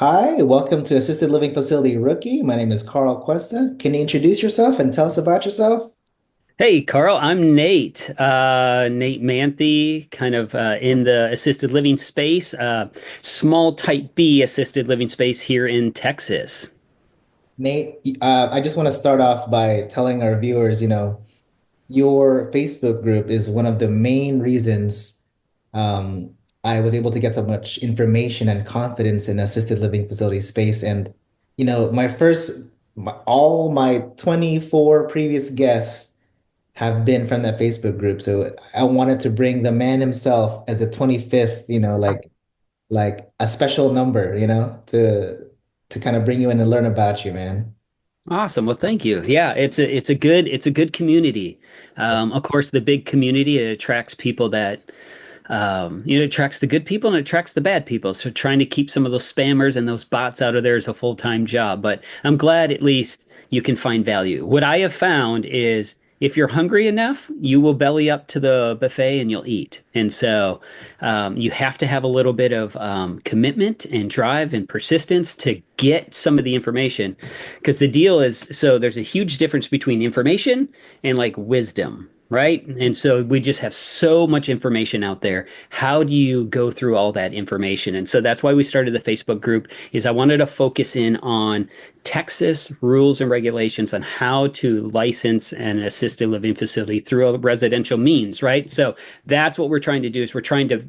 Hi, welcome to Assisted Living Facility Rookie. My name is Carl Cuesta. Can you introduce yourself and tell us about yourself? Hey, Carl, I'm Nate. Nate Manthey, kind of in the assisted living space, small type B assisted living space here in Texas. Nate, I just want to start off by telling our viewers, your Facebook group is one of the main reasons I was able to get so much information and confidence in assisted living facility space. And, all my 24 previous guests have been from that Facebook group. So I wanted to bring the man himself as a 25th, like a special number, to kind of bring you in and learn about you, man. Awesome. Well, thank you. Yeah, it's a good community. Of course, the big community, it attracts people that it attracts the good people and it attracts the bad people. So trying to keep some of those spammers and those bots out of there is a full-time job. But I'm glad at least you can find value. What I have found is if you're hungry enough, you will belly up to the buffet and you'll eat. And so you have to have a little bit of commitment and drive and persistence to get some of the information. Because the deal is, so there's a huge difference between information and like wisdom, right? And so we just have so much information out there. How do you go through all that information? And so that's why we started the Facebook group is I wanted to focus in on Texas rules and regulations on how to license an assisted living facility through a residential means, right? So that's what we're trying to do is we're trying to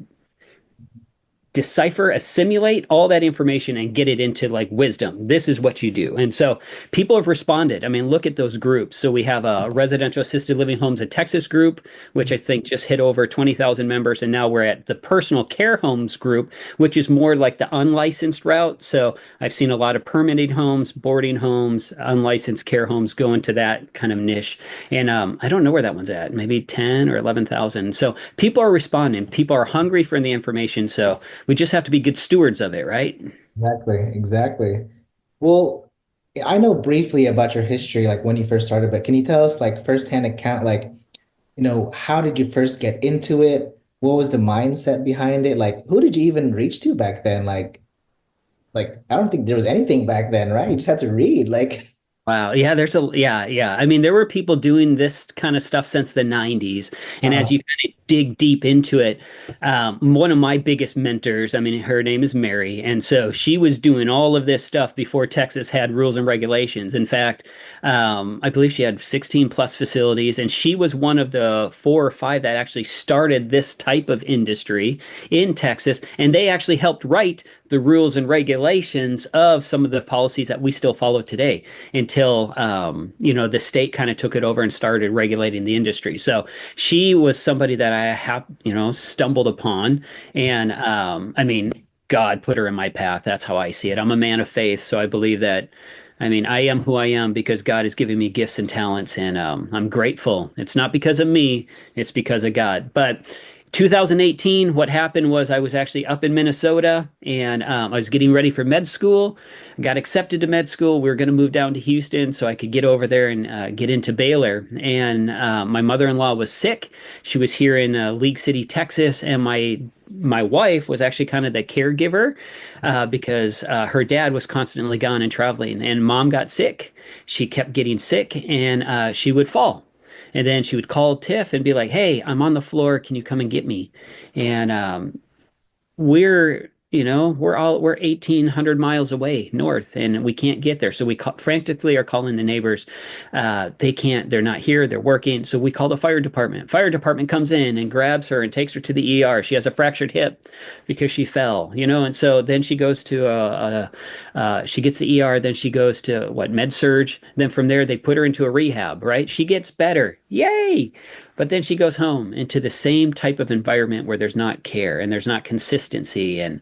decipher, assimilate all that information and get it into like wisdom. This is what you do. And so people have responded. I mean, look at those groups. So we have a residential assisted living homes in Texas group, which I think just hit over 20,000 members. And now we're at the personal care homes group, which is more like the unlicensed route. So I've seen a lot of permitted homes, boarding homes, unlicensed care homes go into that kind of niche. And I don't know where that one's at, maybe 10 or 11,000. So people are responding. People are hungry for the information. So we just have to be good stewards of it, right? Exactly, exactly. Well, I know briefly about your history, like when you first started, but can you tell us like firsthand account, like, how did you first get into it? What was the mindset behind it? Like, who did you even reach to back then? Like I don't think there was anything back then, right? You just had to read. Like, Wow. Yeah, yeah. I mean, there were people doing this kind of stuff since the 90s. And as uh, you kind of dig deep into it, one of my biggest mentors, I mean, her name is Mary. And so she was doing all of this stuff before Texas had rules and regulations. In fact, I believe she had 16 plus facilities, and she was one of the four or five that actually started this type of industry in Texas. And they actually helped write the rules and regulations of some of the policies that we still follow today until the state kind of took it over and started regulating the industry. So she was somebody that I have stumbled upon, and I mean, God put her in my path. That's how I see it. I'm a man of faith, so I believe that. I mean, I am who I am because God has given me gifts and talents, and I'm grateful. It's not because of me; it's because of God. But 2018, what happened was I was actually up in Minnesota and I was getting ready for med school. Got accepted to med school. We were going to move down to Houston so I could get over there and get into Baylor. And my mother-in-law was sick. She was here in League City, Texas, and my wife was actually kind of the caregiver because her dad was constantly gone and traveling, and mom got sick. She kept getting sick, and she would fall. And then she would call Tiff and be like, "Hey, I'm on the floor. Can you come and get me?" And we're 1,800 miles away north, and we can't get there. So frantically are calling the neighbors. They can't. They're not here. They're working. So we call the fire department. Fire department comes in and grabs her and takes her to the ER. She has a fractured hip because she fell. And so then she goes to she gets the ER. Then she goes to what, med surge. Then from there they put her into a rehab. Right? She gets better. Yay! But then she goes home into the same type of environment where there's not care and there's not consistency, and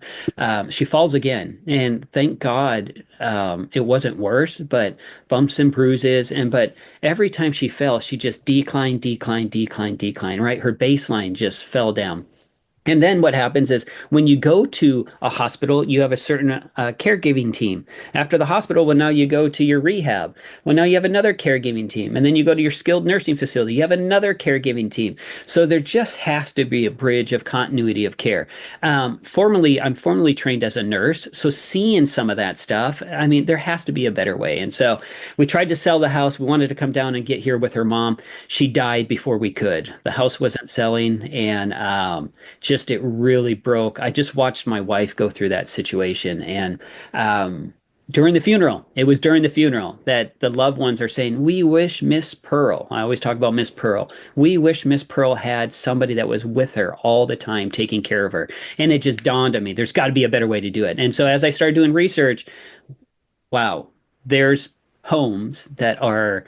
she falls again. And thank God it wasn't worse, but bumps and bruises. But every time she fell, she just declined, declined, declined, declined. Right, her baseline just fell down. And then what happens is when you go to a hospital, you have a certain caregiving team. After the hospital, well, now you go to your rehab. Well, now you have another caregiving team. And then you go to your skilled nursing facility, you have another caregiving team. So there just has to be a bridge of continuity of care. I'm formally trained as a nurse. So seeing some of that stuff, I mean, there has to be a better way. And so we tried to sell the house. We wanted to come down and get here with her mom. She died before we could. The house wasn't selling. And, just it really broke. I just watched my wife go through that situation, and during the funeral, it was during the funeral that the loved ones are saying, "We wish Miss Pearl." I always talk about Miss Pearl. We wish Miss Pearl had somebody that was with her all the time, taking care of her. And it just dawned on me, there's got to be a better way to do it. And so as I started doing research, wow, there's homes that are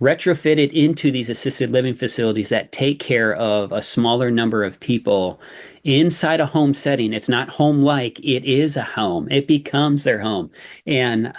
retrofitted into these assisted living facilities that take care of a smaller number of people inside a home setting. It's not home like, it is a home. It becomes their home. And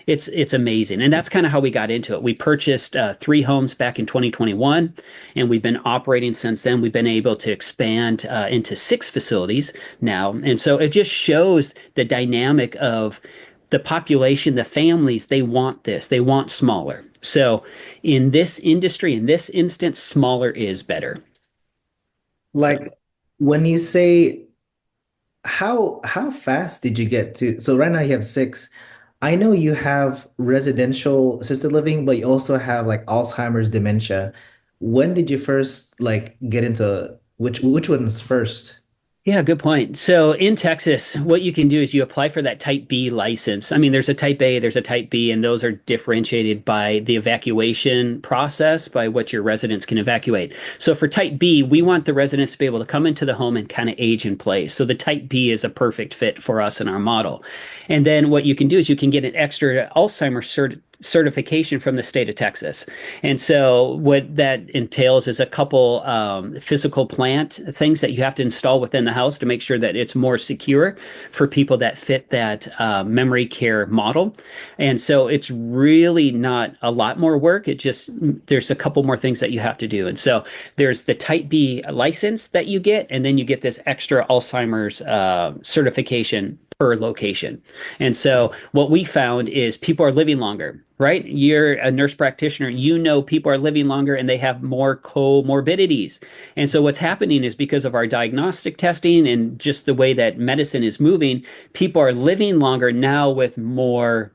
it's amazing. And that's kind of how we got into it. We purchased three homes back in 2021, and we've been operating since then. We've been able to expand into six facilities now. And so it just shows the dynamic of the population, the families, they want this. They want smaller. So in this industry, in this instance, smaller is better. So Like when you say how fast did you get to, so right now you have six. I know you have residential assisted living, but you also have like Alzheimer's dementia. When did you first like get into which one's first? yeah, good point. So in Texas, what you can do is you apply for that type B license. I mean, there's a type A, there's a type B, and those are differentiated by the evacuation process, by what your residents can evacuate. So for type B, we want the residents to be able to come into the home and kind of age in place. So the type B is a perfect fit for us in our model. And then what you can do is you can get an extra Alzheimer's certification from the state of Texas. And so what that entails is a couple physical plant things that you have to install within the house to make sure that it's more secure for people that fit that memory care model. And so it's really not a lot more work. It just, there's a couple more things that you have to do. And so there's the type B license that you get, and then you get this extra Alzheimer's certification per location. And so what we found is people are living longer, right? You're a nurse practitioner, you know people are living longer and they have more comorbidities. And so what's happening is because of our diagnostic testing and just the way that medicine is moving, people are living longer now with more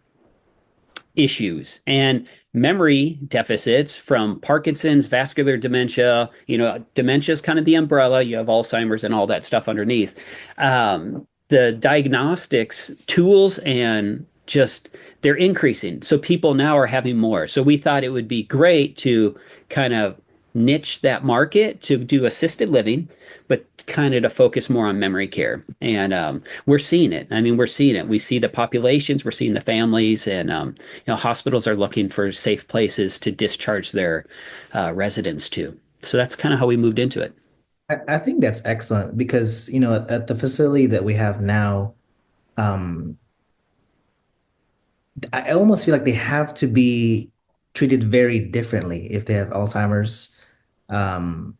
issues and memory deficits from Parkinson's, vascular dementia. You know, dementia is kind of the umbrella. You have Alzheimer's and all that stuff underneath. The diagnostics tools and just they're increasing. So people now are having more. So we thought it would be great to kind of niche that market to do assisted living, but kind of to focus more on memory care. And we're seeing it. I mean, we're seeing it. We see the populations, we're seeing the families, and hospitals are looking for safe places to discharge their residents to. So that's kind of how we moved into it. I think that's excellent because, at the facility that we have now, um, I almost feel like they have to be treated very differently if they have Alzheimer's, um,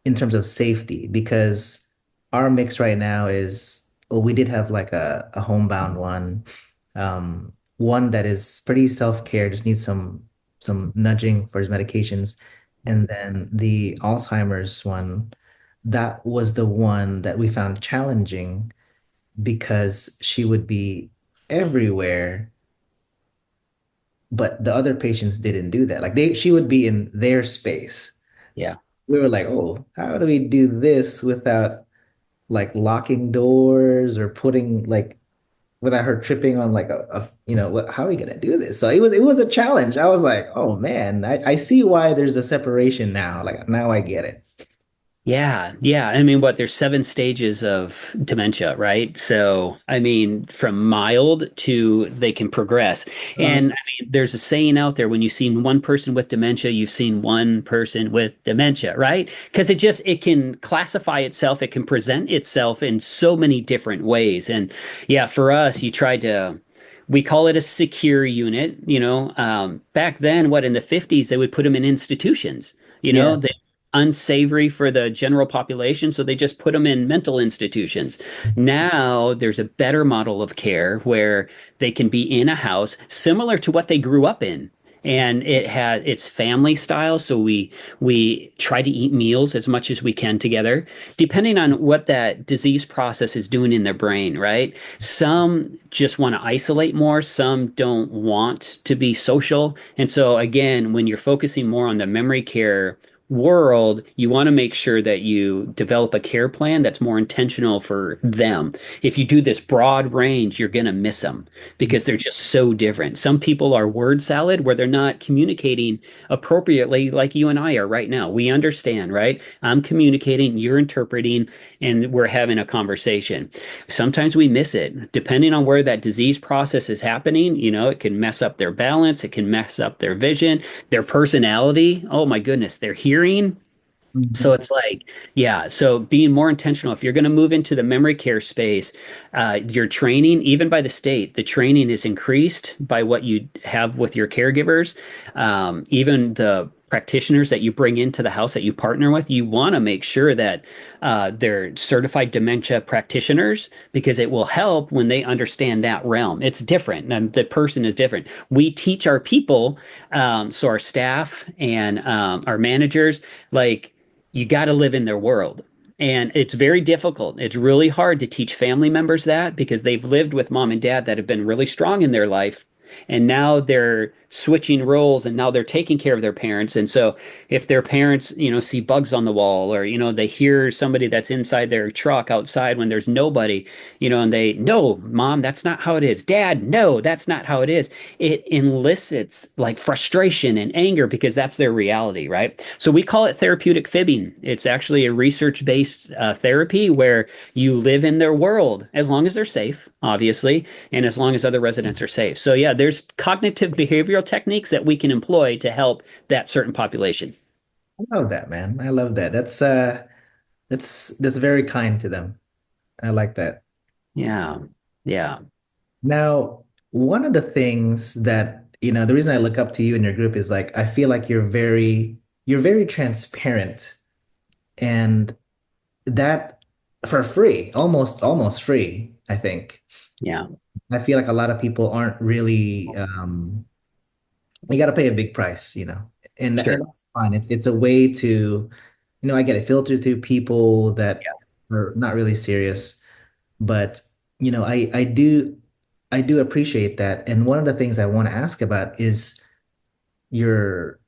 in terms of safety, because our mix right now is, well, we did have like a homebound one, one that is pretty self-care, just needs some nudging for his medications. And then the Alzheimer's one, that was the one that we found challenging because she would be everywhere, but the other patients didn't do that. Like she would be in their space. Yeah. We were like, oh, how do we do this without like locking doors or putting like without her tripping on like how are we gonna do this? So it was a challenge. I was like, oh man, I see why there's a separation now. Like now I get it. Yeah, yeah. I mean, what, there's seven stages of dementia, right? So, I mean, from mild to they can progress. Uh, And I mean, there's a saying out there, when you've seen one person with dementia, you've seen one person with dementia, right? Because it can classify itself, it can present itself in so many different ways. And yeah, for us, we call it a secure unit. Back then, what, in the 50s, they would put them in institutions, you yeah. know, they unsavory for the general population, so they just put them in mental institutions. Now there's a better model of care where they can be in a house similar to what they grew up in. And it's family style, so we try to eat meals as much as we can together, depending on what that disease process is doing in their brain, right? Some just want to isolate more, some don't want to be social. And so again, when you're focusing more on the memory care world, you want to make sure that you develop a care plan that's more intentional for them. If you do this broad range, you're going to miss them because they're just so different. Some people are word salad where they're not communicating appropriately like you and I are right now. We understand, right? I'm communicating, you're interpreting, and we're having a conversation. Sometimes we miss it. Depending on where that disease process is happening, it can mess up their balance, it can mess up their vision, their personality. Oh my goodness, their hearing. So Mhm. it's like, yeah. So being more intentional. If you're going to move into the memory care space, your training, even by the state, the training is increased by what you have with your caregivers. Even the practitioners that you bring into the house that you partner with, you want to make sure that they're certified dementia practitioners because it will help when they understand that realm. It's different. And the person is different. We teach our people, so our staff and our managers, like, you got to live in their world. And it's very difficult. It's really hard to teach family members that because they've lived with mom and dad that have been really strong in their life. And now they're switching roles and now they're taking care of their parents. And so if their parents, see bugs on the wall or, they hear somebody that's inside their truck outside when there's nobody, and they, no, mom, that's not how it is. Dad, no, that's not how it is. It elicits like frustration and anger because that's their reality, right? So we call it therapeutic fibbing. It's actually a research-based therapy where you live in their world as long as they're safe, obviously, and as long as other residents are safe. So yeah, there's cognitive behavioral techniques that we can employ to help that certain population. I love that, man. I love that. That's very kind to them. I like that. Yeah. Yeah. Now, one of the things that, the reason I look up to you and your group is like I feel like you're very transparent and that for free, almost free, I think. Yeah. I feel like a lot of people aren't really you got to pay a big price, and Sure. that's fine. It's a way to, I get it filtered through people that Yeah. are not really serious, but I do appreciate that. And one of the things I want to ask about is your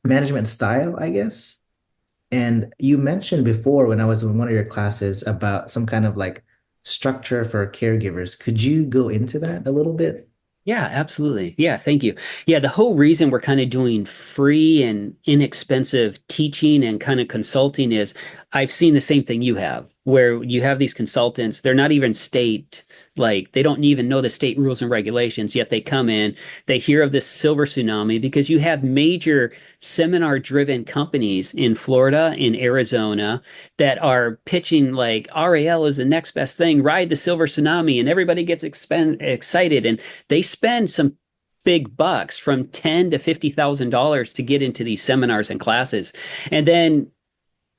management style, I guess. And you mentioned before when I was in one of your classes about some kind of like structure for caregivers. Could you go into that a little bit? Yeah, absolutely. Yeah, thank you. Yeah, the whole reason we're kind of doing free and inexpensive teaching and kind of consulting is I've seen the same thing you have, where you have these consultants, they're not even state, like they don't even know the state rules and regulations, yet they come in, they hear of this silver tsunami because you have major seminar-driven companies in Florida, in Arizona, that are pitching like RAL is the next best thing, ride the silver tsunami, and everybody gets excited. And they spend some big bucks from ten to $50,000 to get into these seminars and classes. And then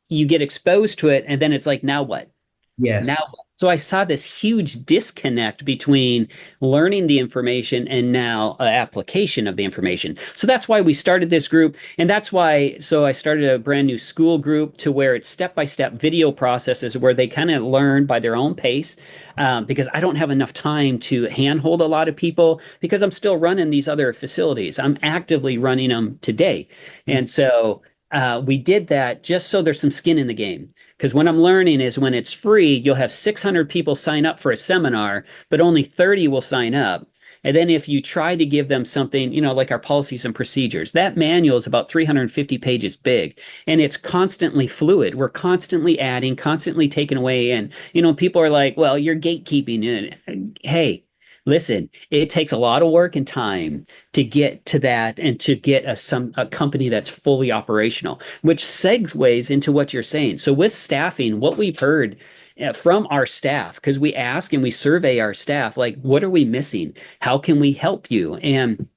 you get exposed to it, and then it's like, now what? Now, Yes. so I saw this huge disconnect between learning the information and now application of the information. So that's why we started this group. And that's why, so I started a brand new school group to where it's step-by-step video processes where they kind of learn by their own pace. Because I don't have enough time to handhold a lot of people because I'm still running these other facilities. I'm actively running them today. And so we did that just so there's some skin in the game. Because what I'm learning is when it's free, you'll have 600 people sign up for a seminar, but only 30 will sign up. And then if you try to give them something, like our policies and procedures, that manual is about 350 pages big and it's constantly fluid. We're constantly adding, constantly taking away. And, people are like, well, you're gatekeeping it. Hey, listen, it takes a lot of work and time to get to that and to get a company that's fully operational, which segues into what you're saying. So with staffing, what we've heard from our staff, because we ask and we survey our staff, like, what are we missing? How can we help you? And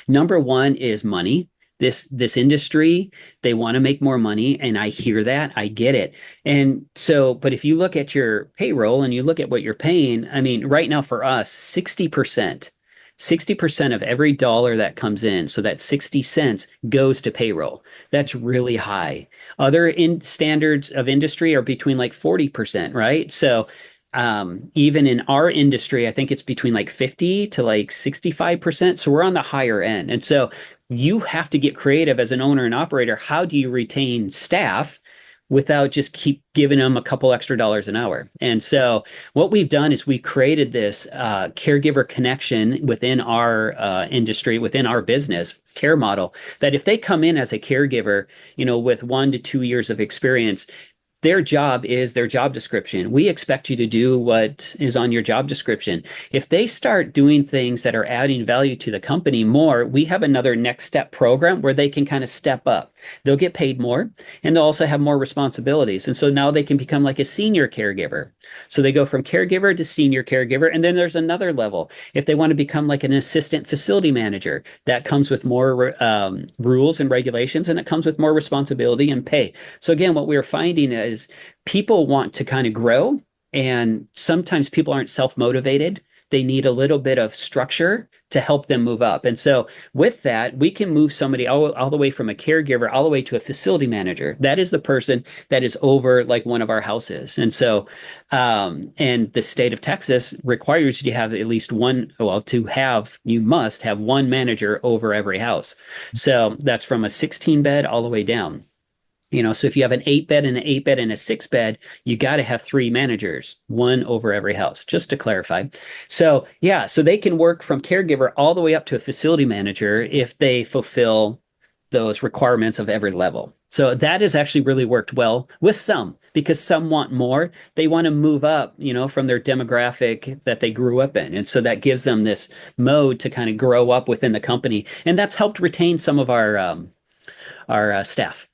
number one is money. this industry, they want to make more money, and I hear that, I get it. And so, but if you look at your payroll and you look at what you're paying, I mean, right now for us, 60% of every dollar that comes in, so that 60 cents goes to payroll. That's really high. Other in standards of industry are between like 40%, right? So even in our industry, I think it's between like 50 to like 65%. So we're on the higher end. And so you have to get creative as an owner and operator. How do you retain staff without just keep giving them a couple extra dollars an hour? And so what we've done is we created this caregiver connection within our industry, within our business care model, that if they come in as a caregiver, with 1 to 2 years of experience, their job is their job description. We expect you to do what is on your job description. If they start doing things that are adding value to the company more, we have another next step program where they can kind of step up. They'll get paid more and they'll also have more responsibilities. And so now they can become like a senior caregiver. So they go from caregiver to senior caregiver. And then there's another level. If they want to become like an assistant facility manager, that comes with more rules and regulations, and it comes with more responsibility and pay. So again, what we're finding is people want to kind of grow, and sometimes people aren't self-motivated. They need a little bit of structure to help them move up. And so with that, we can move somebody all the way from a caregiver all the way to a facility manager. That is the person that is over like one of our houses. And so and the state of Texas requires you to have at least one, well, you must have one manager over every house. So that's from a 16 bed all the way down. So if you have an 8 bed and an 8 bed and a 6 bed, you got to have three managers, one over every house, just to clarify. So yeah, so they can work from caregiver all the way up to a facility manager if they fulfill those requirements of every level. So that has actually really worked well with some, because some want more. They want to move up, from their demographic that they grew up in. And so that gives them this mode to kind of grow up within the company. And that's helped retain some of our staff.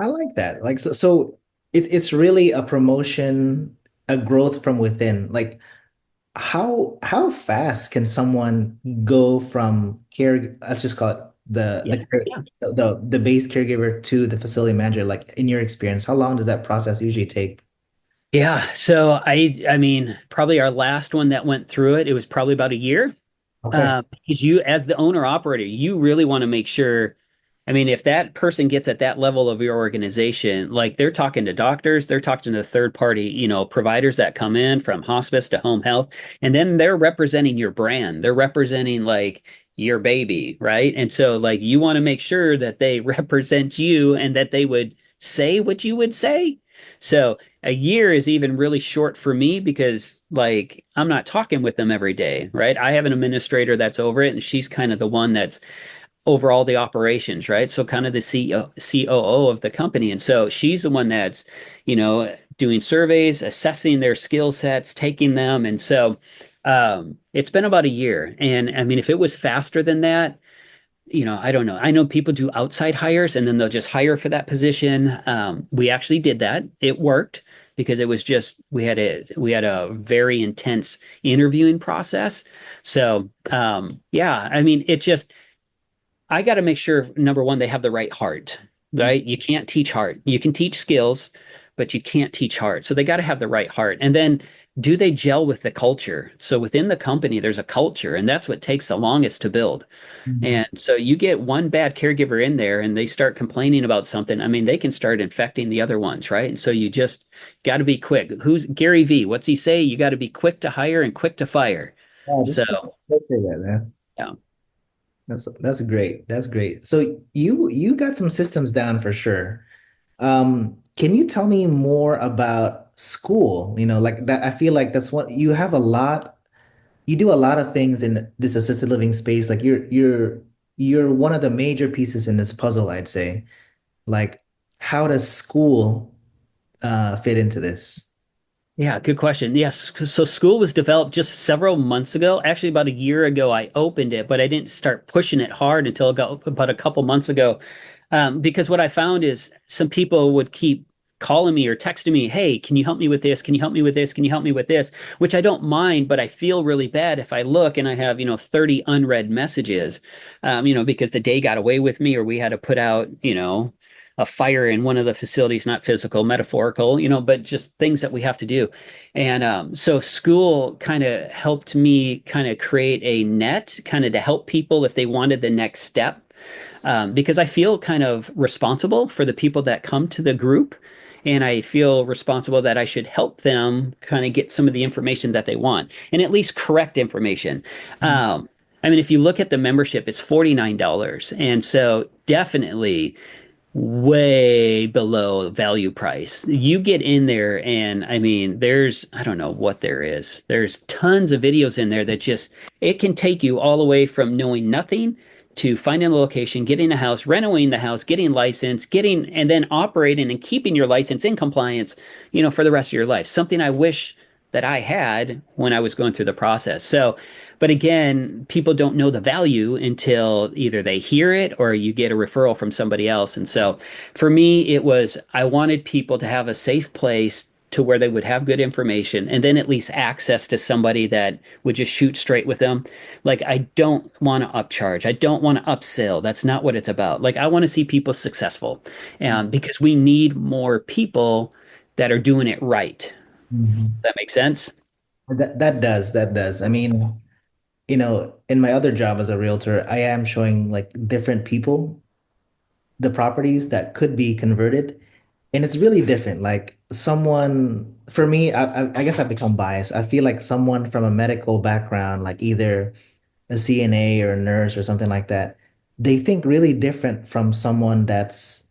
I like that. Like so it's really a promotion, a growth from within. Like how fast can someone go from care, let's just call it Yeah. Yeah. the base caregiver to the facility manager, like in your experience, how long does that process usually take? Yeah, so I mean, probably our last one that went through it, it was probably about a year. Okay. Because you, as the owner operator, you really want to make sure. I mean, if that person gets at that level of your organization, like they're talking to doctors, they're talking to third party, providers that come in from hospice to home health, and then they're representing your brand. They're representing like your baby, right? And so like you want to make sure that they represent you and that they would say what you would say. So a year is even really short for me because like I'm not talking with them every day, right? I have an administrator that's over it, and she's kind of the one that's over all the operations, right? So kind of the COO of the company. And so she's the one that's, doing surveys, assessing their skill sets, taking them. And so it's been about a year. And I mean, if it was faster than that, I don't know. I know people do outside hires and then they'll just hire for that position. We actually did that. It worked because it was just we had a very intense interviewing process. So yeah, I mean, I got to make sure number one, they have the right heart, right? You can't teach heart. You can teach skills, but you can't teach heart. So they got to have the right heart. And then do they gel with the culture? So within the company, there's a culture, and that's what takes the longest to build. Mhm. And so you get one bad caregiver in there and they start complaining about something. I mean, they can start infecting the other ones, right? And so you just got to be quick. Who's Gary V? What's he say? You got to be quick to hire and quick to fire. Oh, this So, is that, man. yeah. That's great. That's great. So you got some systems down for sure. Can you tell me more about school? Like that, I feel like that's what you have a lot, you do a lot of things in this assisted living space. Like you're one of the major pieces in this puzzle, I'd say. Like, how does school fit into this? Yeah, good question. Yes, so school was developed just several months ago. Actually, about a year ago, I opened it, but I didn't start pushing it hard until about a couple months ago. Because what I found is some people would keep calling me or texting me, hey, can you help me with this? Can you help me with this? Can you help me with this? Which I don't mind, but I feel really bad if I look and I have, 30 unread messages, because the day got away with me or we had to put out, a fire in one of the facilities, not physical, metaphorical, but just things that we have to do. And so school kind of helped me kind of create a net kind of to help people if they wanted the next step. Because I feel kind of responsible for the people that come to the group. And I feel responsible that I should help them kind of get some of the information that they want and at least correct information. I mean, if you look at the membership, it's $49. And so definitely way below value price. You get in there and I mean, I don't know what there is. There's tons of videos in there that just, it can take you all the way from knowing nothing to finding a location, getting a house, renovating the house, getting licensed, and then operating and keeping your license in compliance, for the rest of your life. Something I wish that I had when I was going through the process. So, but again, people don't know the value until either they hear it or you get a referral from somebody else. And so for me, I wanted people to have a safe place to where they would have good information and then at least access to somebody that would just shoot straight with them. Like, I don't want to upcharge. I don't want to upsell. That's not what it's about. Like, I want to see people successful, because we need more people that are doing it right. Mhm. That makes sense? That does. I mean, in my other job as a realtor, I am showing like different people the properties that could be converted. And it's really different. Like someone, for me, I guess I've become biased. I feel like someone from a medical background, like either a CNA or a nurse or something like that, they think really different from someone that's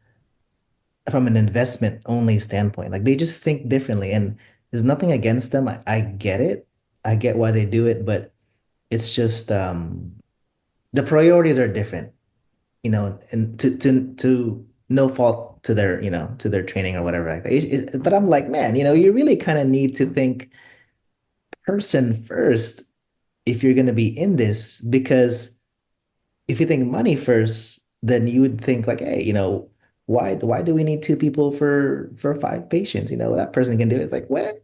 from an investment only standpoint. Like they just think differently. And there's nothing against them. I get it. I get why they do it, but it's just the priorities are different, and to no fault to their, to their training or whatever like that. But I'm like, man, you really kind of need to think person first if you're going to be in this, because if you think money first, then you would think like, hey, why do we need two people for five patients? That person can do it. It's like, what?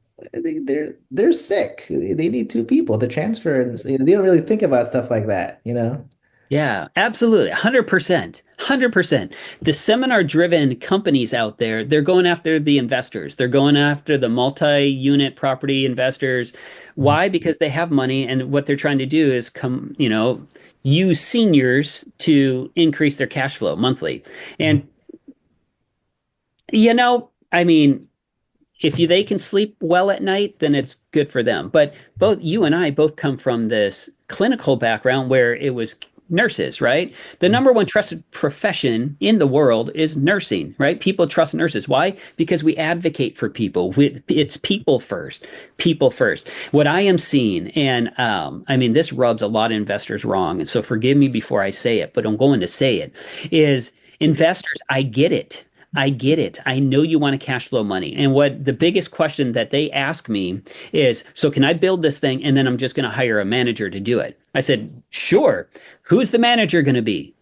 They're sick. They need two people to transfer, and they don't really think about stuff like that. Yeah, absolutely. 100%. 100%. The seminar driven companies out there, they're going after the investors. They're going after the multi-unit property investors. Why? Because they have money and what they're trying to do is use seniors to increase their cash flow monthly. And I mean, if they can sleep well at night, then it's good for them. But both you and I both come from this clinical background where it was nurses, right? The number one trusted profession in the world is nursing, right? People trust nurses. Why? Because we advocate for people. It's people first, people first. What I am seeing, and I mean, this rubs a lot of investors wrong, and so forgive me before I say it, but I'm going to say it, is investors, I get it. I get it. I know you want to cash flow money. And what the biggest question that they ask me is, so can I build this thing and then I'm just going to hire a manager to do it? I said, sure. Who's the manager going to be?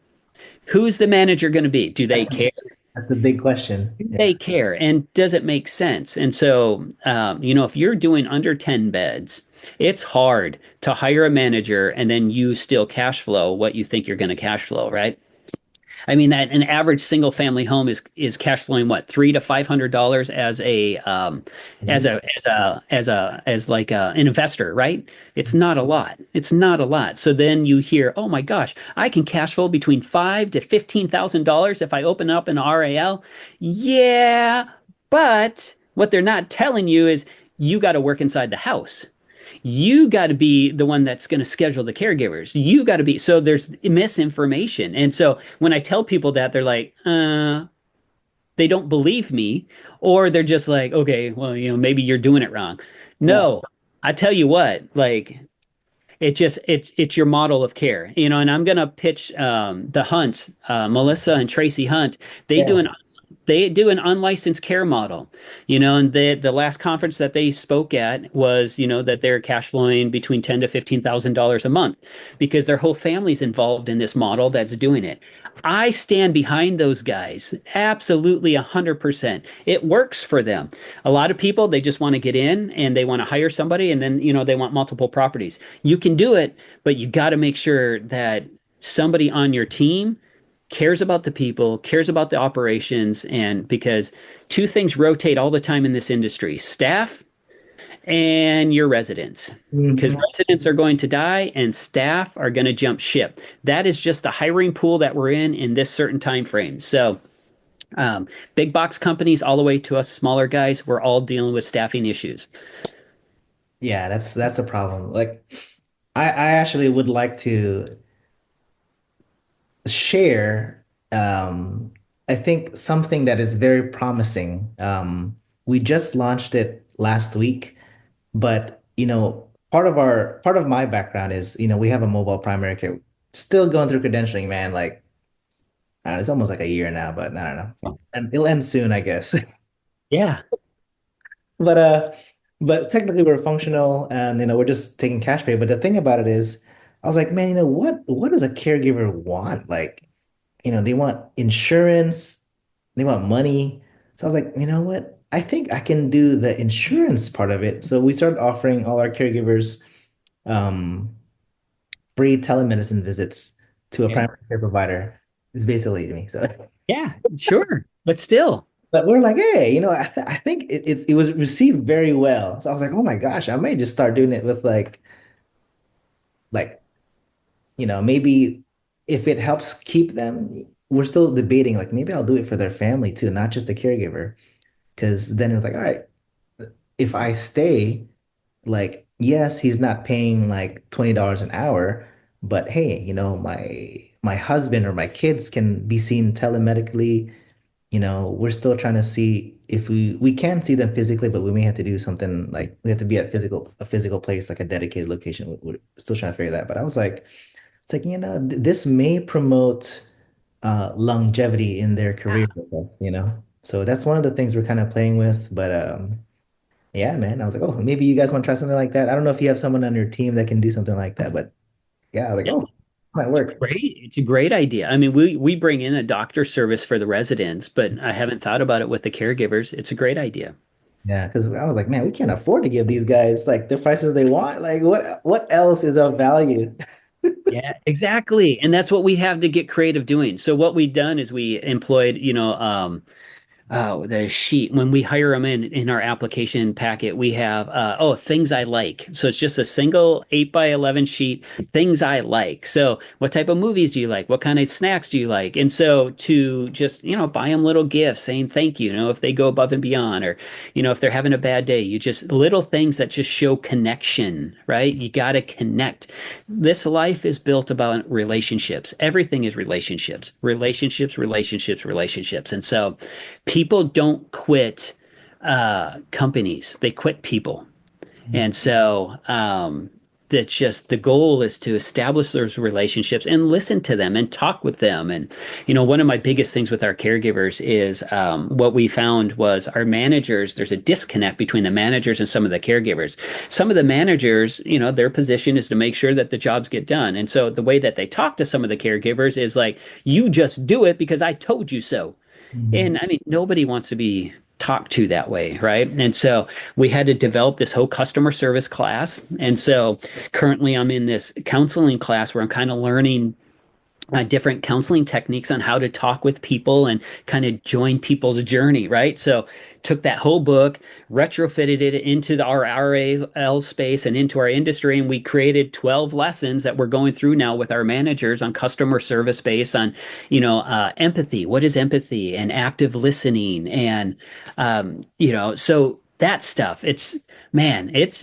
Who's the manager going to be? Do they care? That's the big question. Do Yeah. they care? And does it make sense? And so, if you're doing under 10 beds, it's hard to hire a manager and then you still cash flow what you think you're going to cash flow, right? I mean that an average single family home is cash flowing what, $300 to $500 as a Mhm. as like an investor, right? It's not a lot. It's not a lot. So then you hear, oh my gosh, I can cash flow between $5,000 to $15,000 if I open up an RAL. Yeah, but what they're not telling you is you got to work inside the house. You got to be the one that's going to schedule the caregivers. You got to be, so there's misinformation. And so when I tell people that, they're like, they don't believe me, or they're just like, okay, well, maybe you're doing it wrong. Yeah. No, I tell you what, like, it's your model of care, and I'm gonna pitch the Hunts, Melissa and Tracy Hunt. They do Yeah. an They do an unlicensed care model, and the last conference that they spoke at was, that they're cash flowing between ten to $15,000 a month because their whole family's involved in this model that's doing it. I stand behind those guys, absolutely 100%. It works for them. A lot of people, they just want to get in and they want to hire somebody, and then, they want multiple properties. You can do it, but you got to make sure that somebody on your team cares about the people, cares about the operations, and because two things rotate all the time in this industry: staff and your residents. Because Mhm. residents are going to die and staff are going to jump ship. That is just the hiring pool that we're in this certain time frame. So, um, big box companies, all the way to us smaller guys, we're all dealing with staffing issues. Yeah, that's a problem. Like I actually would like to share I think something that is very promising. We just launched it last week, but part of my background is, we have a mobile primary care. Still going through credentialing, man. Like, I don't know, it's almost like a year now, but I don't know. And it'll end soon, I guess. Yeah. But but technically we're functional and we're just taking cash pay. But the thing about it is, I was like, man, what does a caregiver want? Like, they want insurance, they want money. So I was like, you know what? I think I can do the insurance part of it. So we started offering all our caregivers um, free telemedicine visits to a Yeah. primary care provider. It's basically me. So, Yeah, sure. But still, but we're like, hey, I think it was received very well. So I was like, oh my gosh, I might just start doing it with like maybe if it helps keep them. We're still debating, like maybe I'll do it for their family too, not just the caregiver. Because then it was like, all right, if I stay, like, yes, he's not paying like $20 an hour, but hey, my husband or my kids can be seen telemedically. We're still trying to see if we can see them physically, but we may have to do something like we have to be at a physical place, like a dedicated location. We're still trying to figure that. But I was like, it's like, this may promote longevity in their career yeah. with us. So that's one of the things we're kind of playing with. But yeah, man, I was like, oh, maybe you guys want to try something like that. I don't know if you have someone on your team that can do something like that, but yeah, I was like, oh, might work. Great. It's a great idea. I mean, we bring in a doctor service for the residents, but I haven't thought about it with the caregivers. It's a great idea. Yeah, because I was like, man, we can't afford to give these guys like the prices they want. Like, what else is of value? Yeah, exactly. And that's what we have to get creative doing. So what we've done is we employed, the sheet when we hire them in our application packet, we have things I like. So it's just a single 8 by 11 sheet, things I like. So what type of movies do you like? What kind of snacks do you like? And so to just buy them little gifts saying thank you, if they go above and beyond, or if they're having a bad day, you just little things that just show connection, right? You got to connect. This life is built about relationships. Everything is relationships, relationships, relationships, relationships. And so people don't quit companies, they quit people. And so that's just the goal is to establish those relationships and listen to them and talk with them. And, one of my biggest things with our caregivers is what we found was our managers, there's a disconnect between the managers and some of the caregivers. Some of the managers, their position is to make sure that the jobs get done. And so the way that they talk to some of the caregivers is like, you just do it because I told you so. Mhm. And I mean, nobody wants to be talked to that way, right? And so we had to develop this whole customer service class. And so currently I'm in this counseling class where I'm kind of learning different counseling techniques on how to talk with people and kind of join people's journey, right? So took that whole book, retrofitted it into our RAL space and into our industry, and we created 12 lessons that we're going through now with our managers on customer service based on, empathy. What is empathy and active listening? And, so that stuff, it's man, it's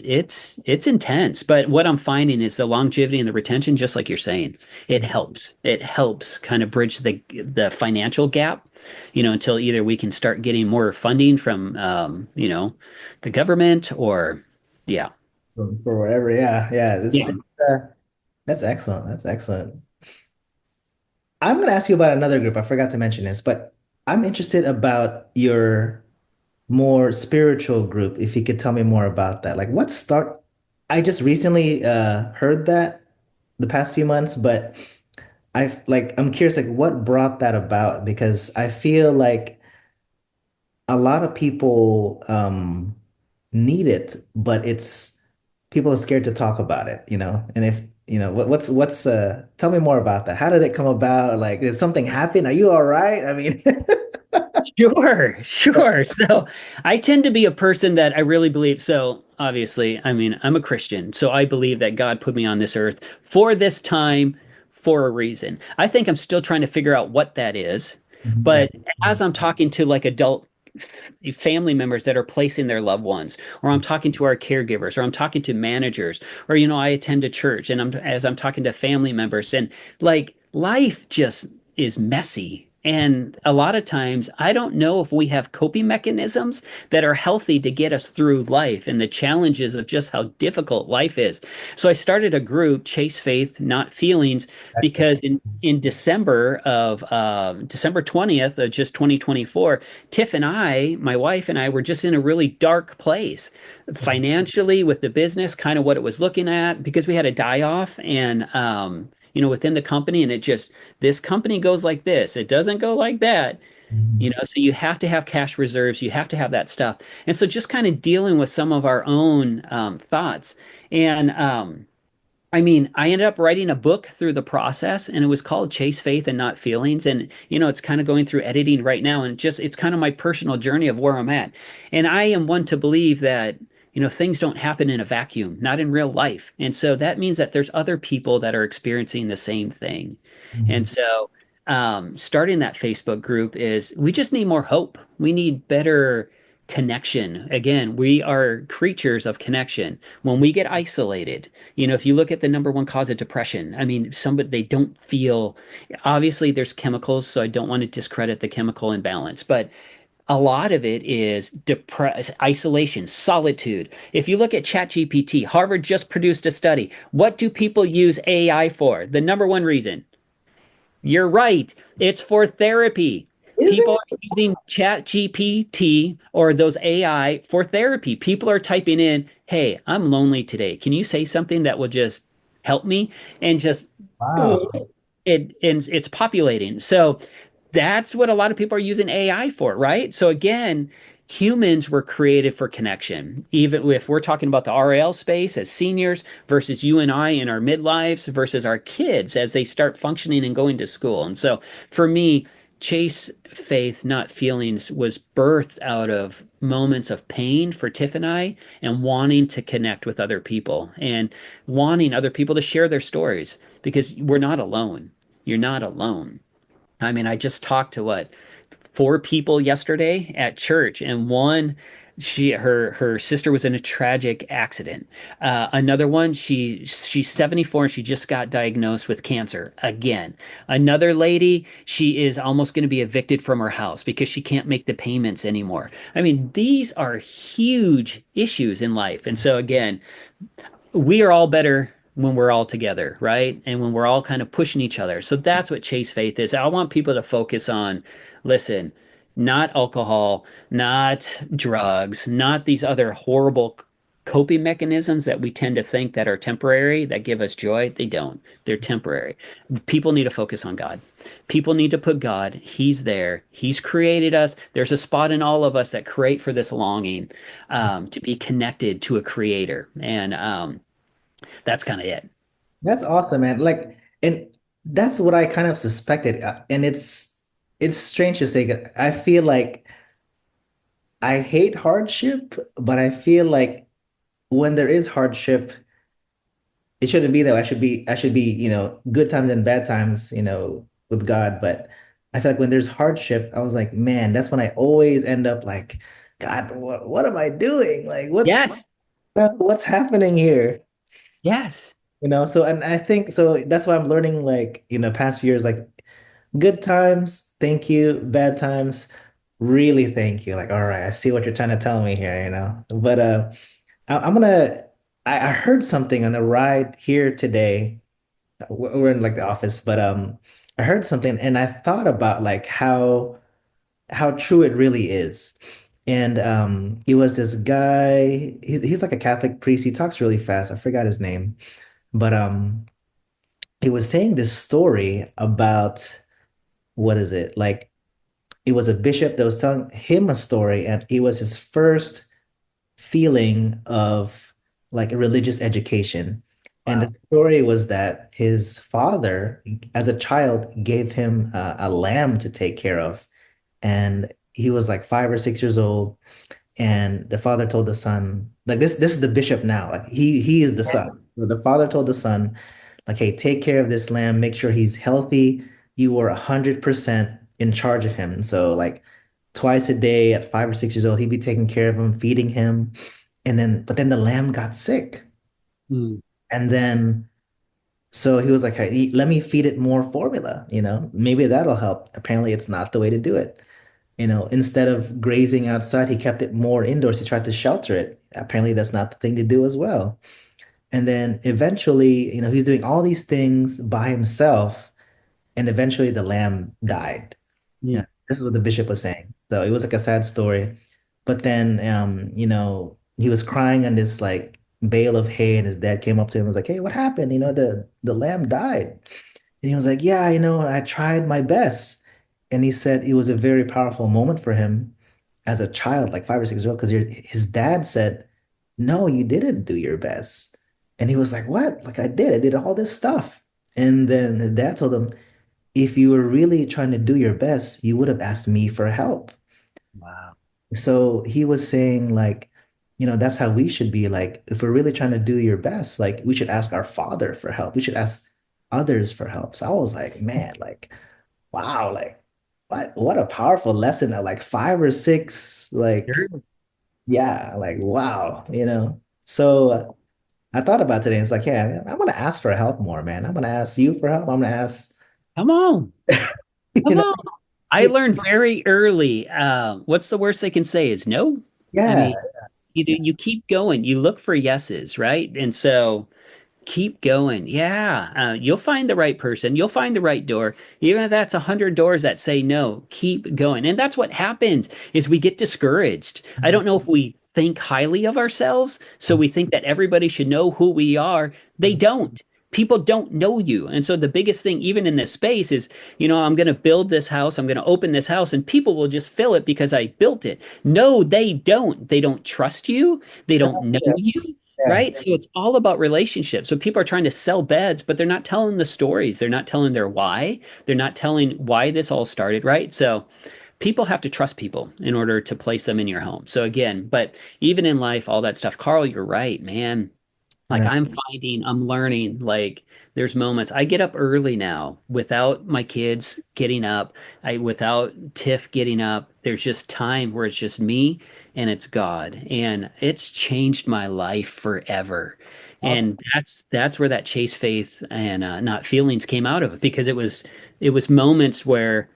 intense. But what I'm finding is the longevity and the retention, just like you're saying, it helps. It helps kind of bridge the financial gap, until either we can start getting more funding from the government or yeah. For whatever, yeah, yeah. Yeah. That's excellent. That's excellent. I'm gonna ask you about another group. I forgot to mention this, but I'm interested about your more spiritual group, if you could tell me more about that. Like what start I just recently heard that the past few months, but I'm curious like what brought that about because I feel like a lot of people need it, but it's people are scared to talk about it, you know? And if what's tell me more about that. How did it come about? Like did something happen? Are you all right? I mean, Sure, sure. So I tend to be a person that I really believe. So obviously, I mean, I'm a Christian, so I believe that God put me on this earth for this time for a reason. I think I'm still trying to figure out what that is. Mhm. But as I'm talking to like adult family members that are placing their loved ones, or I'm talking to our caregivers, or I'm talking to managers, or I attend a church and I'm talking to family members, and like life just is messy. And a lot of times, I don't know if we have coping mechanisms that are healthy to get us through life and the challenges of just how difficult life is. So I started a group, Chase Faith, Not Feelings, because in December 20th of just 2024, Tiff and I, my wife and I, were just in a really dark place financially with the business, kind of what it was looking at, because we had a die off and within the company, and this company goes like this, it doesn't go like that. Mhm. So you have to have cash reserves, you have to have that stuff. And so just kind of dealing with some of our own thoughts. And I mean, I ended up writing a book through the process, and it was called Chase Faith and Not Feelings. And, it's kind of going through editing right now. And it's kind of my personal journey of where I'm at. And I am one to believe that, things don't happen in a vacuum, not in real life. And so that means that there's other people that are experiencing the same thing. And Mhm. so, starting that Facebook group is we just need more hope. We need better connection. Again, we are creatures of connection. When we get isolated, if you look at the number one cause of depression, I mean, somebody they don't feel, obviously there's chemicals, so I don't want to discredit the chemical imbalance, but a lot of it is isolation, solitude. If you look at ChatGPT, Harvard just produced a study. What do people use AI for? The number one reason. You're right. It's for therapy. Is People it? are using ChatGPT or those AI for therapy. People are typing in, "Hey, I'm lonely today. Can you say something that will just help me?" And just boom, Wow. it's populating. So that's what a lot of people are using AI for, right? So again, humans were created for connection. Even if we're talking about the RL space as seniors versus you and I in our midlives versus our kids as they start functioning and going to school. And so for me, Chase Faith, Not Feelings was birthed out of moments of pain for Tiff and I and wanting to connect with other people and wanting other people to share their stories because we're not alone. You're not alone. I mean, I just talked to four people yesterday at church, and one, her sister was in a tragic accident. Another one, she's 74 and she just got diagnosed with cancer again. Another lady, she is almost going to be evicted from her house because she can't make the payments anymore. I mean, these are huge issues in life, and so again, we are all better when we're all together, right? And when we're all kind of pushing each other. So that's what Chase Faith is. I want people to focus on, listen, not alcohol, not drugs, not these other horrible coping mechanisms that we tend to think that are temporary, that give us joy. They don't. They're temporary. People need to focus on God. People need to put God. He's there. He's created us. There's a spot in all of us that create for this longing to be connected to a creator. And that's kind of it. That's awesome, man. Like, and that's what I kind of suspected. And it's strange to say. 'Cause I feel like I hate hardship, but I feel like when there is hardship, it shouldn't be that way. I should be, good times and bad times, with God. But I feel like when there's hardship, I was like, man, that's when I always end up like, God, what am I doing? Like, Yes. what's happening here? Yes. So and I think so that's why I'm learning like, past few years, like good times, thank you, bad times, really thank you. Like, all right, I see what you're trying to tell me here. But I'm gonna I heard something on the ride here today. We're in like the office, but I heard something and I thought about like how how true it really is. And he was this guy, he's like a Catholic priest. He talks really fast. I forgot his name. But he was saying this story about what is it? Like it was a bishop that was telling him a story, and it was his first feeling of like a religious education. And Wow. the story was that his father, as a child, gave him a lamb to take care of. And he was like 5 or 6 years old. And the father told the son, like this is the bishop now. Like he is the son. So the father told the son, like, hey, take care of this lamb, make sure he's healthy. You were 100% in charge of him. So like twice a day at 5 or 6 years old, he'd be taking care of him, feeding him. But then the lamb got sick. Mm, And then so he was like, hey, let me feed it more formula, maybe that'll help. Apparently it's not the way to do it. Instead of grazing outside, he kept it more indoors. He tried to shelter it. Apparently, that's not the thing to do as well. And then eventually, he's doing all these things by himself. And eventually, the lamb died. Yeah, mm, this is what the bishop was saying. So it was like a sad story. But then, he was crying on this like bale of hay, and his dad came up to him and was like, "Hey, what happened? The lamb died." And he was like, "Yeah, I tried my best." And he said it was a very powerful moment for him as a child, like 5 or 6 years old, because his dad said, "No, you didn't do your best." And he was like, "What? Like I did. I did all this stuff." And then the dad told him, "If you were really trying to do your best, you would have asked me for help." wow. So he was saying, like, that's how we should be. Like, if we're really trying to do your best, like, we should ask our father for help. We should ask others for help. So I was like, man, like, wow, like, what a powerful lesson at like 5 or 6, like, Sure. yeah, like, wow, So I thought about today. It's like, yeah, I'm gonna ask for help more, man. I'm gonna ask you for help. I'm gonna ask, Come on. you Come know, on. I learned very early. What's the worst they can say is no. I yeah, mean, you keep going. You look for yeses, right? And so keep going. Yeah, you'll find the right person. You'll find the right door. Even if that's 100 doors that say no, keep going. And that's what happens is we get discouraged. I don't know if we think highly of ourselves, so we think that everybody should know who we are. They don't. People don't know you. And so the biggest thing, even in this space, is, I'm going to build this house. I'm going to open this house, and people will just fill it because I built it. No, they don't. They don't trust you. They don't know yeah, you. yeah. Right? So it's all about relationships. So people are trying to sell beds, but they're not telling the stories. They're not telling their why. They're not telling why this all started, right? So people have to trust people in order to place them in your home. So again, but even in life, all that stuff, Carl, you're right, man. Like Yeah. I'm learning, like there's moments I get up early now without my kids getting up, without Tiff getting up. There's just time where it's just me and it's God. And it's changed my life forever. Awesome. And that's where that chase faith and not feelings came out of, because it was moments where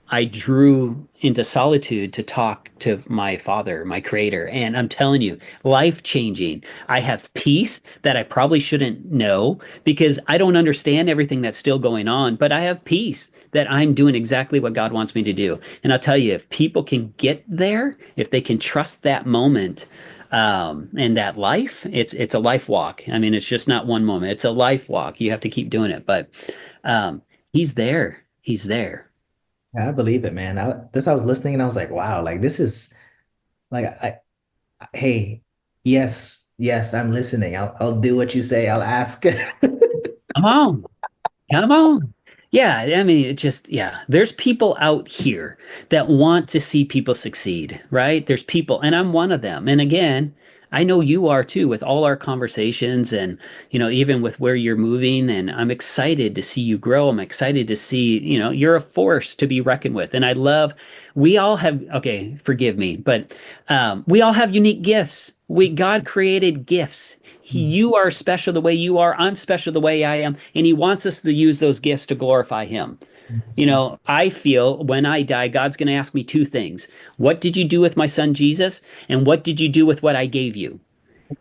I drew into solitude to talk to my father, my creator. And I'm telling you, life changing. I have peace that I probably shouldn't know because I don't understand everything that's still going on, but I have peace that I'm doing exactly what God wants me to do. And I'll tell you, if people can get there, if they can trust that moment, and that life, it's a life walk. I mean, it's just not one moment. It's a life walk. You have to keep doing it. But he's there. He's there. Yeah, I believe it, man. I was listening and I was like, wow, like this is like hey, yes, yes, I'm listening. I'll do what you say. I'll ask. Come on. Come on. Yeah, I mean, yeah, there's people out here that want to see people succeed, right? There's people, and I'm one of them. And again, I know you are too, with all our conversations and, even with where you're moving. And I'm excited to see you grow. I'm excited to see, you're a force to be reckoned with. And we all have, okay, forgive me, but we all have unique gifts. God created gifts. You are special the way you are. I'm special the way I am. And he wants us to use those gifts to glorify him. I feel when I die, God's going to ask me two things. What did you do with my son Jesus? And what did you do with what I gave you?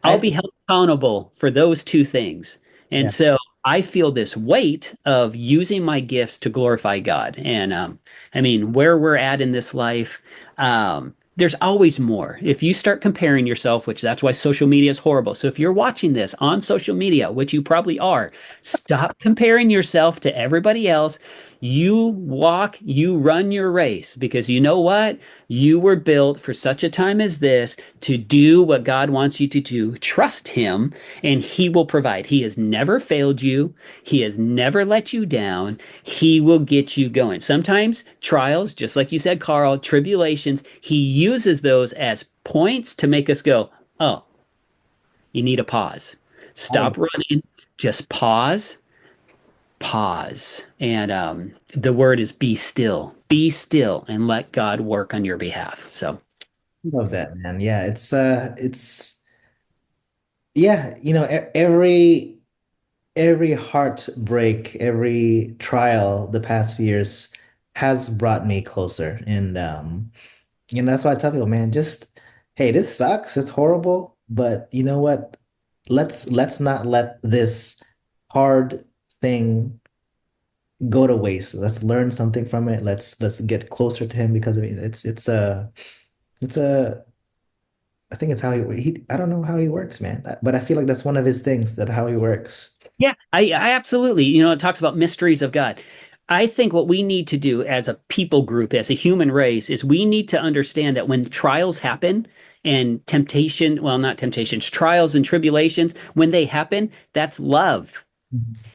I'll Okay. be held accountable for those two things. And Yeah. so I feel this weight of using my gifts to glorify God. And I mean, where we're at in this life, there's always more. If you start comparing yourself, which that's why social media is horrible. So if you're watching this on social media, which you probably are, stop comparing yourself to everybody else. You walk, you run your race because you know what? You were built for such a time as this to do what God wants you to do. Trust Him and He will provide. He has never failed you. He has never let you down. He will get you going. Sometimes trials, just like you said, Carl, tribulations, He uses those as points to make us go, oh, you need a pause. I, Stop running. Just pause, pause. And the word is be still. Be still and let God work on your behalf. So, love that, man. Yeah, it's yeah, every heartbreak, every trial the past few years has brought me closer. And that's why I tell people, man, just hey, this sucks, it's horrible, but you know what? Let's not let this hard thing go to waste. Let's learn something from it. Let's get closer to him because of it. It's a I think it's how he I don't know how he works, man. But I feel like that's one of his things, that how he works. yeah, I absolutely, it talks about mysteries of God. I think what we need to do as a people group, as a human race, is we need to understand that when trials happen and temptation, well, not temptations, trials and tribulations, when they happen, that's love.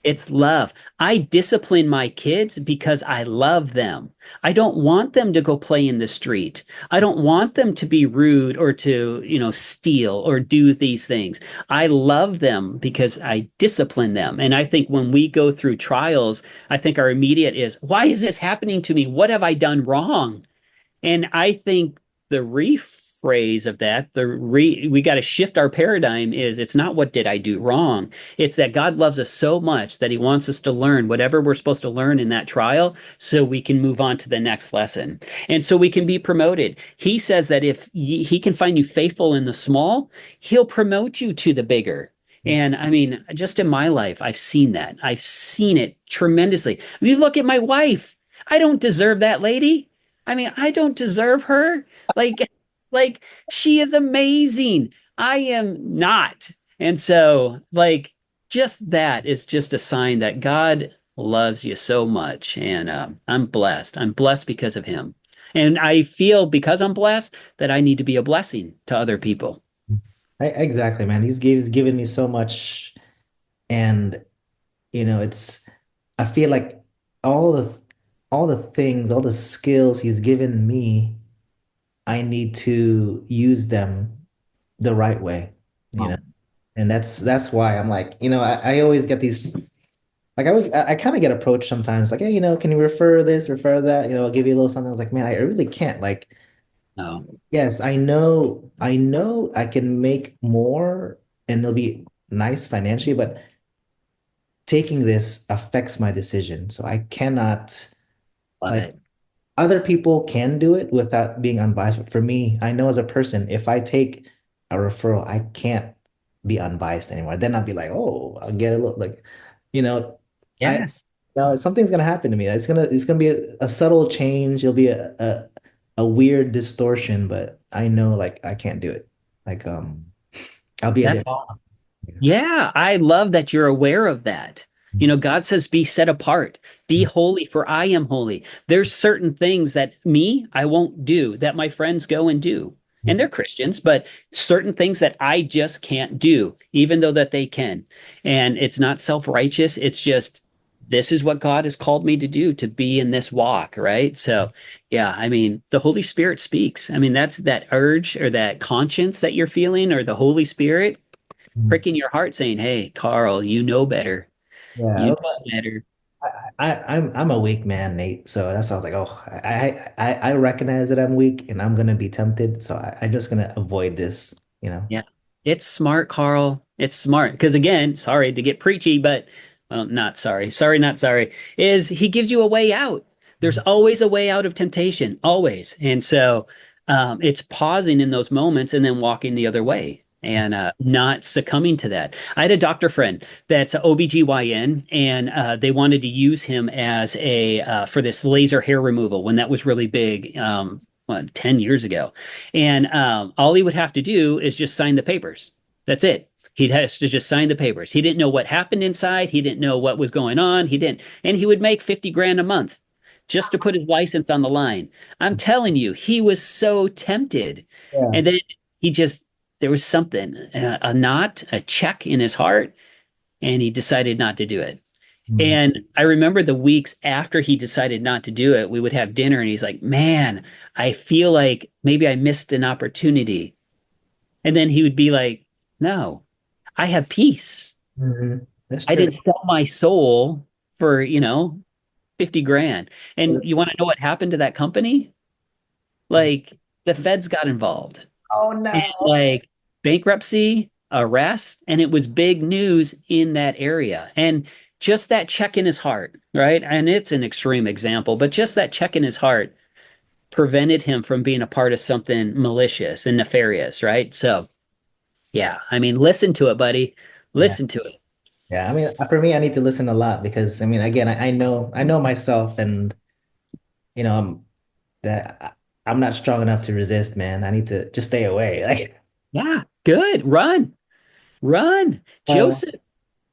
It's love. I discipline my kids because I love them. I don't want them to go play in the street. I don't want them to be rude or to, steal or do these things. I love them because I discipline them. And I think when we go through trials, I think our immediate is, why is this happening to me? What have I done wrong? And I think the rephrase of that, we got to shift our paradigm is it's not what did I do wrong? It's that God loves us so much that He wants us to learn whatever we're supposed to learn in that trial so we can move on to the next lesson. And so we can be promoted. He says that if He can find you faithful in the small, He'll promote you to the bigger. And I mean, just in my life, I've seen that. I've seen it tremendously. You look at my wife. I don't deserve that lady. I mean, I don't deserve her. Like, like she is amazing. I am not. And so, just that is just a sign that God loves you so much. And I'm blessed. I'm blessed because of Him. And I feel because I'm blessed that I need to be a blessing to other people. Exactly, man. He's given me so much, and it's I feel like all the all the things, all the skills he's given me, I need to use them the right way, you know. Oh, And that's why I'm like, I always get these like I kind of get approached sometimes, like, hey, can you refer this, refer that? I'll give you a little something. I was like, man, I really can't. Like, no. yes, I know I can make more and it'll be nice financially, but taking this affects my decision. So I cannot Love like it. other people can do it without being unbiased. But for me, I know as a person, if I take a referral, I can't be unbiased anymore. Then I'll be like, oh, I'll get a little like, you know, I Yes. no, something's gonna happen to me. It's gonna be a subtle change. It'll be a weird distortion, but I know like I can't do it. Like I'll be a That's different. awesome. Yeah, I love that you're aware of that. God says, be set apart, be holy, for I am holy. There's certain things that I won't do that my friends go and do. And they're Christians, but certain things that I just can't do, even though that they can. And it's not self-righteous. It's just, this is what God has called me to do, to be in this walk, right? So, yeah, I mean, the Holy Spirit speaks. I mean, that's that urge or that conscience that you're feeling, or the Holy Spirit pricking your heart saying, "Hey, Carl, you know better. You Yeah, know better." I'm a weak man, Nate. So that's why I was like, oh, I recognize that I'm weak and I'm gonna be tempted. So I'm just gonna avoid this. Yeah. It's smart, Carl. It's smart. Because again, sorry to get preachy, but well, not sorry. Sorry, not sorry. Is he gives you a way out. There's always a way out of temptation, always. And so it's pausing in those moments and then walking the other way. and not succumbing to that. I had a doctor friend that's an OBGYN, and they wanted to use him as a for this laser hair removal when that was really big, 10 years ago. And all he would have to do is just sign the papers. That's it. He'd have to just sign the papers. He didn't know what happened inside. He didn't know what was going on. He didn't, and he would make 50 grand a month just to put his license on the line. I'm telling you, he was so tempted. Yeah. And then he just, there was something, a knot, a check in his heart, and he decided not to do it. Mhm. And I remember the weeks after he decided not to do it, we would have dinner, and he's like, man, I feel like maybe I missed an opportunity. And then he would be like, no, I have peace. That's I true. didn't sell my soul for, 50 grand. And you want to know what happened to that company? Like the feds got involved Oh and no. like bankruptcy, arrest, and it was big news in that area. And just that check in his heart, right? And it's an extreme example, but just that check in his heart prevented him from being a part of something malicious and nefarious, right? So, yeah, I mean, listen to it, buddy. Yeah. Listen to it. Yeah. I mean, for me, I need to listen a lot because I mean, again, I know myself, and I'm that I'm not strong enough to resist, man. I need to just stay away. Like, Yeah, good. Run, run. uh, Joseph,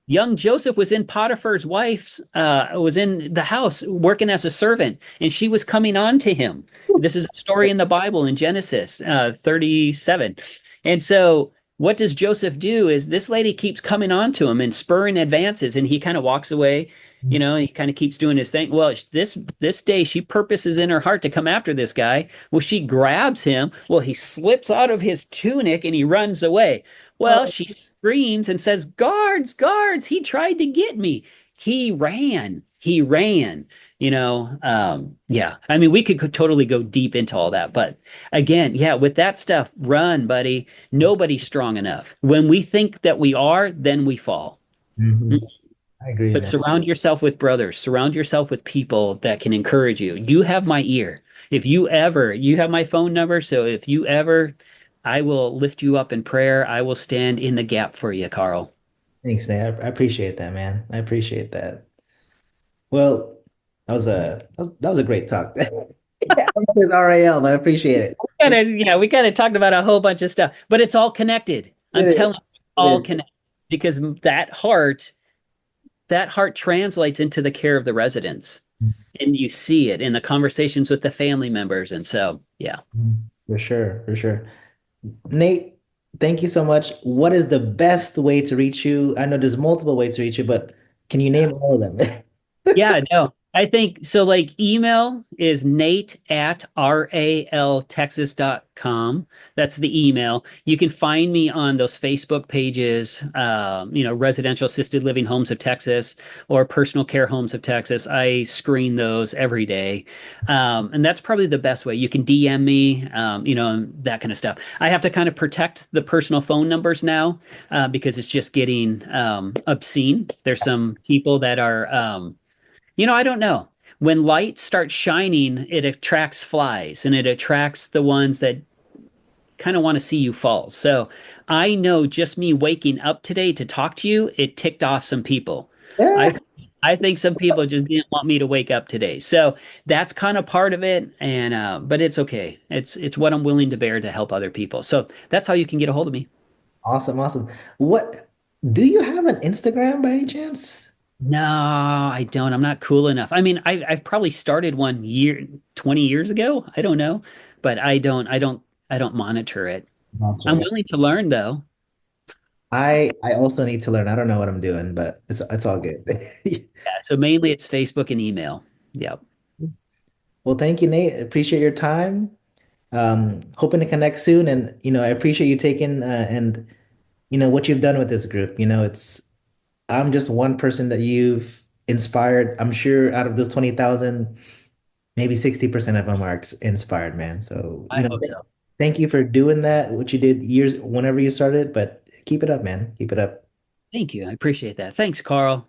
young Joseph was in Potiphar's wife's, was in the house working as a servant, and she was coming on to him. This is a story in the Bible in Genesis 37. And so, what does Joseph do? Is this lady keeps coming on to him and spurring advances, and he kind of walks away. He kind of keeps doing his thing. Well, this day she purposes in her heart to come after this guy. Well, she grabs him. Well, he slips out of his tunic and he runs away. Well, oh, she screams and says, guards, guards, he tried to get me. He ran. He ran. Yeah. I mean, we could totally go deep into all that. But again, yeah, with that stuff, run, buddy. Nobody's strong enough. When we think that we are, then we fall. mhm. I agree, But man. surround yourself with brothers, surround yourself with people that can encourage you. You have my ear. If you ever, you have my phone number. So if you ever, I will lift you up in prayer. I will stand in the gap for you, Carl. Thanks, Nate. I appreciate that, man. I appreciate that. Well, that was a great talk. Yeah, it's RAL, but I appreciate it. We kind of talked about a whole bunch of stuff, but it's all connected. I'm It is. telling you, It all is. connected because that heart translates into the care of the residents. And you see it in the conversations with the family members. And so, yeah. For sure, for sure. Nate, thank you so much. What is the best way to reach you? I know there's multiple ways to reach you, but can you name all of them? Yeah, no. I think so. Like email is nate@raltexas.com. That's the email. You can find me on those Facebook pages, Residential Assisted Living Homes of Texas or Personal Care Homes of Texas. I screen those every day. And that's probably the best way. You can DM me, and that kind of stuff. I have to kind of protect the personal phone numbers now because it's just getting obscene. There's some people that are, I don't know. When light starts shining, it attracts flies and it attracts the ones that kind of want to see you fall. So I know just me waking up today to talk to you, it ticked off some people. Yeah, I I think some people just didn't want me to wake up today. So that's kind of part of it. And but it's okay. It's what I'm willing to bear to help other people. So that's how you can get a hold of me. awesome, awesome. What do you have an Instagram by any chance? No, I don't. I'm not cool enough. I mean, I've probably started one 20 years ago. I don't know, but I don't monitor it. I'm Gotcha. willing to learn though. I also need to learn. I don't know what I'm doing, but it's all good. Yeah, so mainly it's Facebook and email. Yep. Well, thank you, Nate. Appreciate your time. Hoping to connect soon, and I appreciate you taking and what you've done with this group. It's I'm just one person that you've inspired. I'm sure out of those 20,000, maybe 60% of them are inspired, man. So, I hope so. thank you for doing that, what you did years whenever you started, but keep it up, man. Keep it up. Thank you. I appreciate that. Thanks, Carl.